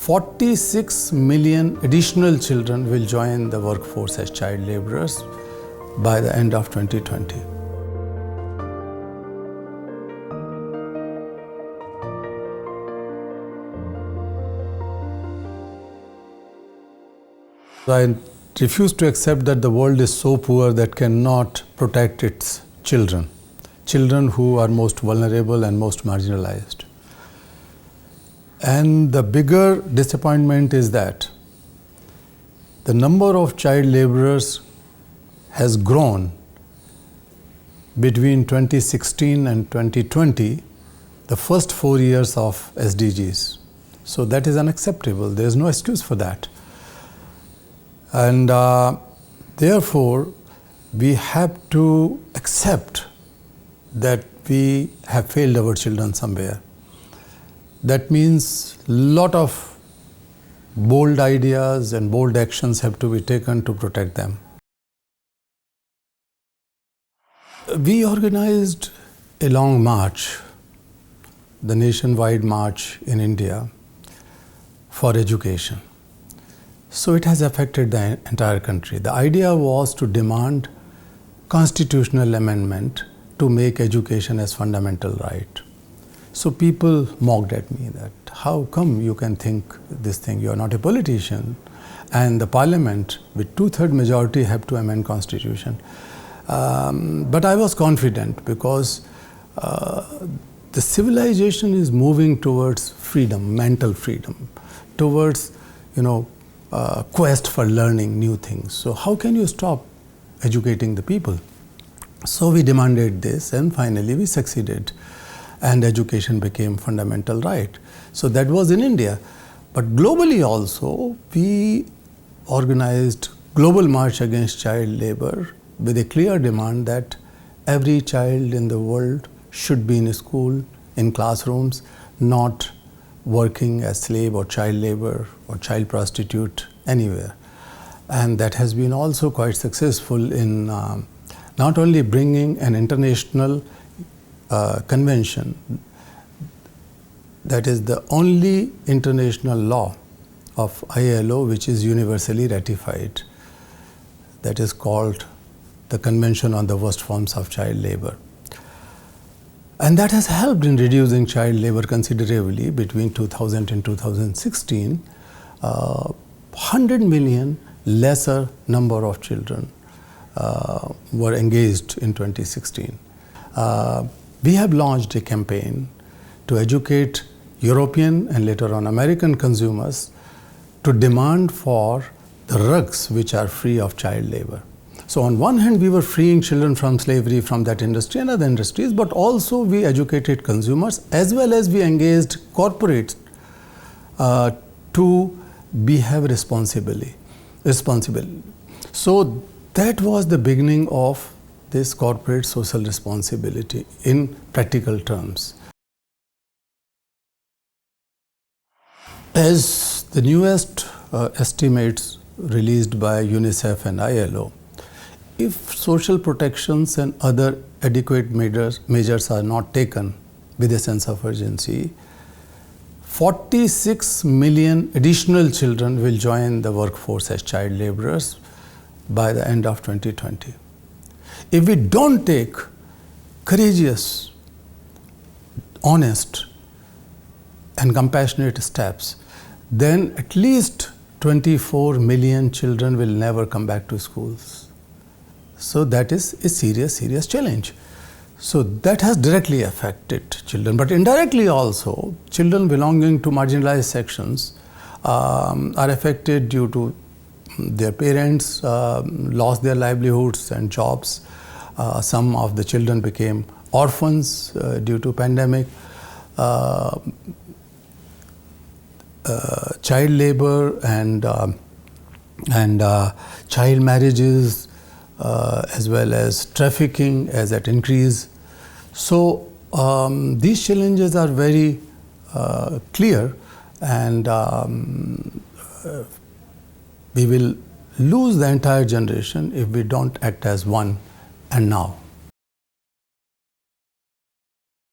46 million additional children will join the workforce as child laborers by the end of 2020. I refuse to accept that the world is so poor that cannot protect its children who are most vulnerable and most marginalized. And the bigger disappointment is that the number of child laborers has grown between 2016 and 2020, the first 4 years of SDGs. So that is unacceptable. There is no excuse for that. And therefore, we have to accept that we have failed our children somewhere. That means a lot of bold ideas and bold actions have to be taken to protect them. We organized a long march, the nationwide march in India for education. So it has affected the entire country. The idea was to demand constitutional amendment to make education as fundamental right. So people mocked at me that, how come you can think this thing? You are not a politician. And the parliament with 2/3 majority have to amend constitution. But I was confident because the civilization is moving towards freedom, mental freedom, towards, quest for learning new things. So how can you stop educating the people? So we demanded this and finally we succeeded. And education became fundamental right. So that was in India. But globally also, we organized global march against child labor with a clear demand that every child in the world should be in school, in classrooms, not working as slave or child labor or child prostitute anywhere. And that has been also quite successful in not only bringing an international convention, that is the only international law of ILO which is universally ratified. That is called the Convention on the Worst Forms of Child Labor. And that has helped in reducing child labor considerably. Between 2000 and 2016, 100 million lesser number of children were engaged in 2016. We have launched a campaign to educate European and later on American consumers to demand for the rugs which are free of child labor. So on one hand, we were freeing children from slavery from that industry and other industries, but also we educated consumers as well as we engaged corporates to behave responsibly. So that was the beginning of this corporate social responsibility in practical terms. As the newest estimates released by UNICEF and ILO, if social protections and other adequate measures are not taken with a sense of urgency, 46 million additional children will join the workforce as child laborers by the end of 2020. If we don't take courageous, honest, and compassionate steps, then at least 24 million children will never come back to schools. So that is a serious challenge. So that has directly affected children, but indirectly also, children belonging to marginalized sections are affected due to their parents lost their livelihoods and jobs. Some of the children became orphans due to pandemic. Child labor and child marriages as well as trafficking as at increase. So these challenges are very clear, and we will lose the entire generation if we don't act as one and now.